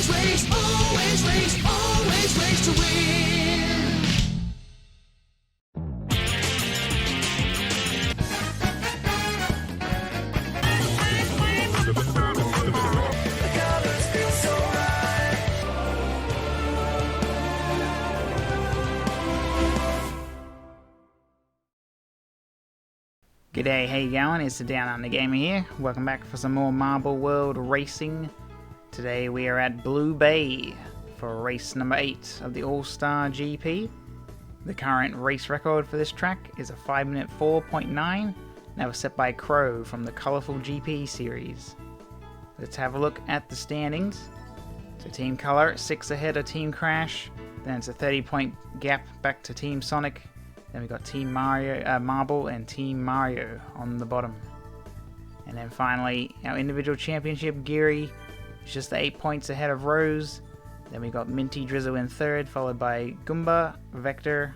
always race to win. The colors feel so right. G'day, how you going? It's the Downunder Gamer here. Welcome back for some more Marble World racing. Today we are at Blue Bay for race number 8 of the All-Star GP. The current race record for this track is a 5-minute 4.9. That was set by Crow from the Colourful GP series. Let's have a look at the standings. So Team Color, 6 ahead of Team Crash. Then it's a 30-point gap back to Team Sonic. Then we got Team Mario, Marble and Team Mario on the bottom. And then finally, our individual championship, Geary, is just 8 points ahead of Rose. Then we got Minty Drizzle in third, followed by Goomba, Vector,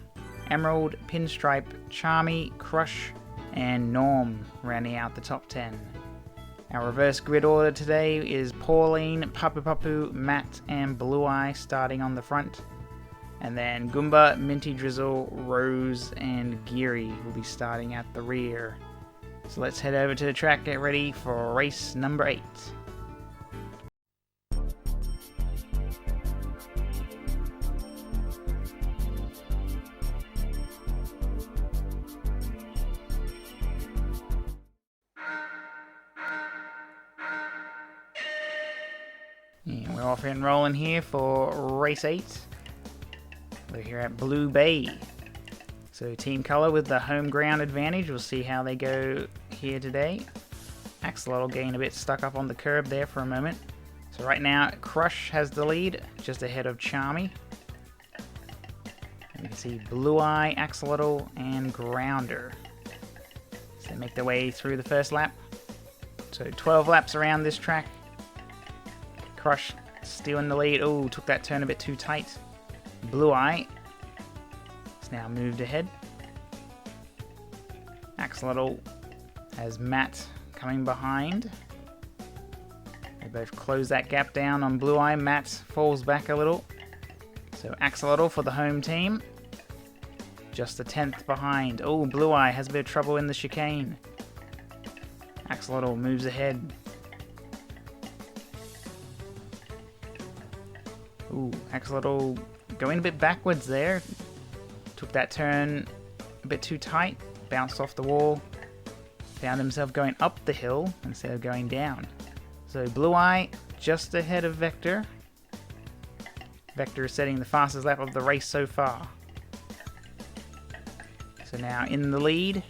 Emerald, Pinstripe, Charmy, Crush, and Norm, rounding out the top 10. Our reverse grid order today is Pauline, Papu Papu, Matt, and Blue Eye starting on the front. And then Goomba, Minty Drizzle, Rose, and Geary will be starting at the rear. So let's head over to the track, get ready for race number 8. And we're off and rolling here for race 8. We're here at Blue Bay. So Team Color with the home ground advantage. We'll see how they go here today. Axolotl getting a bit stuck up on the curb there for a moment. So right now, Crush has the lead, just ahead of Charmy. And you can see Blue Eye, Axolotl, and Grounder. So they make their way through the first lap. So 12 laps around this track. Crush still in the lead. Oh, took that turn a bit too tight. Blue Eye has now moved ahead. Axolotl has Matt coming behind. They both close that gap down on Blue Eye. Matt falls back a little. So Axolotl for the home team. Just a 10th behind. Oh, Blue Eye has a bit of trouble in the chicane. Axolotl moves ahead. Ooh, Axolotl going a bit backwards there. Took that turn a bit too tight. Bounced off the wall. Found himself going up the hill instead of going down. So Blue Eye just ahead of Vector. Vector is setting the fastest lap of the race so far. So now in the lead.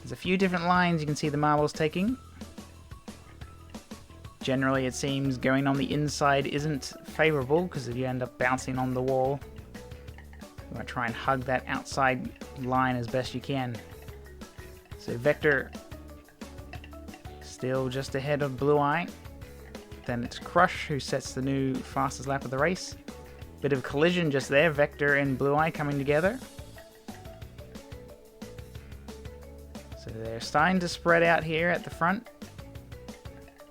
There's a few different lines you can see the marbles taking. Generally, it seems going on the inside isn't favourable because if you end up bouncing on the wall, you want to try and hug that outside line as best you can. So Vector still just ahead of Blue Eye. Then it's Crush who sets the new fastest lap of the race. Bit of collision just there, Vector and Blue Eye coming together. So they're starting to spread out here at the front.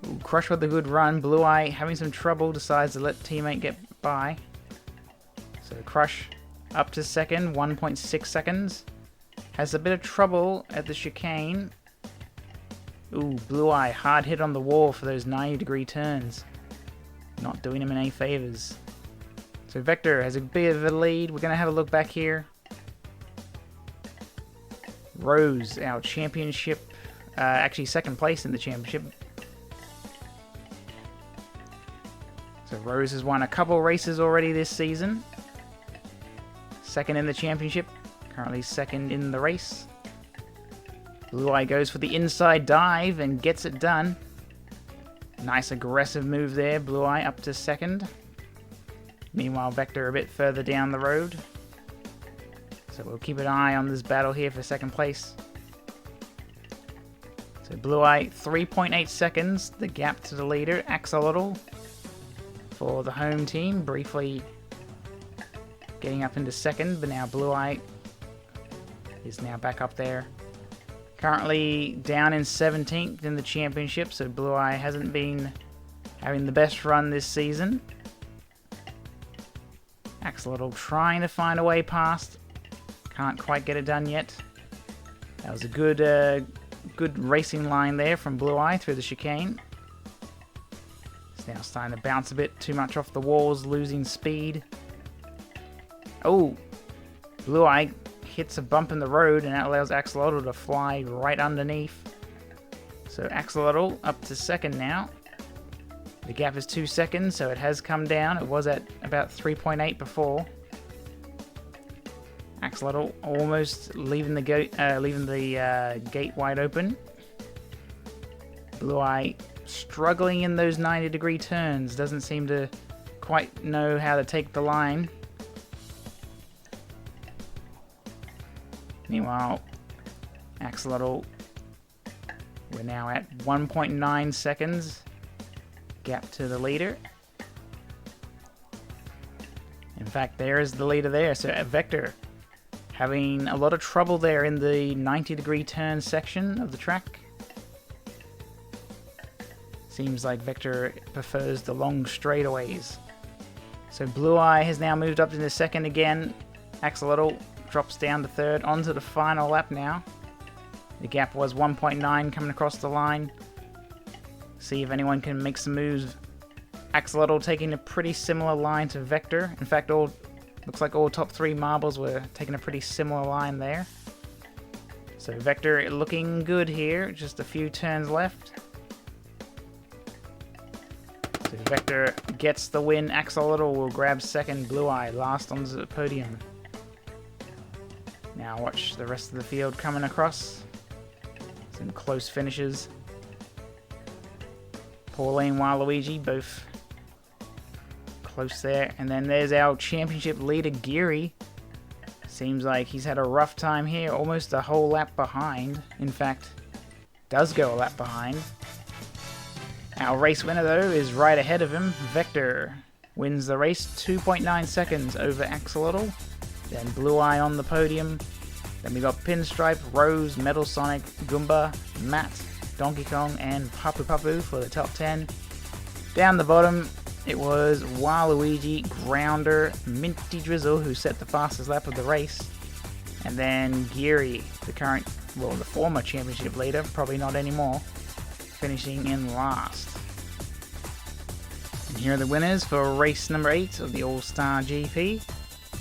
Ooh, Crush with a good run. Blue Eye having some trouble, decides to let teammate get by. So Crush up to second, 1.6 seconds. Has a bit of trouble at the chicane. Ooh, Blue Eye hard hit on the wall for those 90-degree turns. Not doing him any favors. So Vector has a bit of a lead. We're going to have a look back here. Rose, our championship, actually second place in the championship. So Rose has won a couple races already this season. Second in the championship. Currently second in the race. Blue Eye goes for the inside dive and gets it done. Nice aggressive move there. Blue Eye up to second. Meanwhile, Vector a bit further down the road. So we'll keep an eye on this battle here for second place. So Blue Eye, 3.8 seconds. The gap to the leader, Axolotl. For the home team, briefly getting up into second, but now Blue Eye is now back up there. Currently down in 17th in the championship, so Blue Eye hasn't been having the best run this season. Axolotl trying to find a way past. Can't quite get it done yet. That was a good racing line there from Blue Eye through the chicane. It's now starting to bounce a bit too much off the walls, losing speed. Oh, Blue Eye hits a bump in the road and that allows Axolotl to fly right underneath. So Axolotl up to second now. The gap is 2 seconds, so it has come down. It was at about 3.8 before. Axolotl almost leaving the gate wide open. Blue Eye struggling in those 90-degree turns. Doesn't seem to quite know how to take the line. Meanwhile, Axolotl, we're now at 1.9 seconds. Gap to the leader. In fact, there is the leader there. So Vector having a lot of trouble there in the 90-degree turn section of the track. Seems like Vector prefers the long straightaways. So Blue Eye has now moved up into second again. Axolotl drops down to third, onto the final lap now. The gap was 1.9 coming across the line. See if anyone can make some moves. Axolotl taking a pretty similar line to Vector. In fact, looks like all top 3 marbles were taking a pretty similar line there. So Vector looking good here. Just a few turns left. So Vector gets the win. Axolotl will grab second. Blue Eye last onto the podium. Now watch the rest of the field coming across. Some close finishes. Pauline, Waluigi, both close there. And then there's our championship leader, Geary. Seems like he's had a rough time here, almost a whole lap behind. In fact, does go a lap behind. Our race winner, though, is right ahead of him. Vector wins the race, 2.9 seconds over Axolotl. Then Blue Eye on the podium. Then we got Pinstripe, Rose, Metal Sonic, Goomba, Matt, Donkey Kong, and Papu Papu for the top 10. Down the bottom, it was Waluigi, Grounder, Minty Drizzle, who set the fastest lap of the race. And then Geary, the former championship leader, probably not anymore, finishing in last. And here are the winners for race number 8 of the All-Star GP.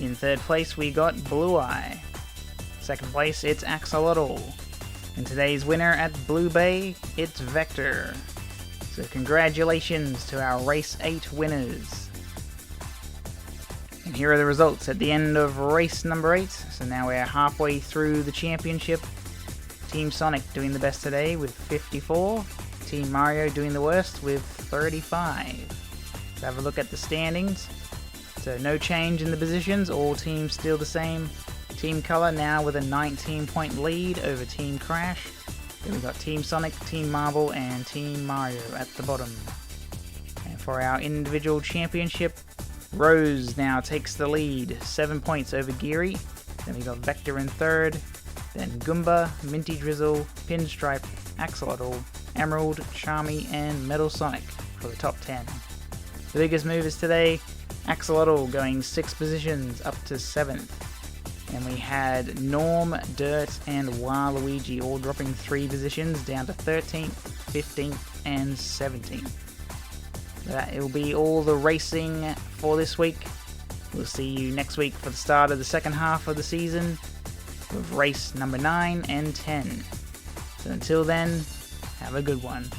In third place, we got Blue Eye. Second place, it's Axolotl. And today's winner at Blue Bay, it's Vector. So congratulations to our Race 8 winners. And here are the results at the end of race number 8. So now we're halfway through the championship. Team Sonic doing the best today with 54. Team Mario doing the worst with 35. Let's have a look at the standings. So no change in the positions, all teams still the same. Team Color now with a 19-point lead over Team Crash. Then we've got Team Sonic, Team Marble, and Team Mario at the bottom. And for our individual championship, Rose now takes the lead, 7 points over Geary. Then we got Vector in third. Then Goomba, Minty Drizzle, Pinstripe, Axolotl, Emerald, Charmy, and Metal Sonic for the top 10. The biggest movers today, Axolotl going 6 positions up to 7th. And we had Norm, Dirt, and Waluigi all dropping 3 positions down to 13th, 15th, and 17th. That will be all the racing for this week. We'll see you next week for the start of the second half of the season with race number 9 and 10. So until then, have a good one.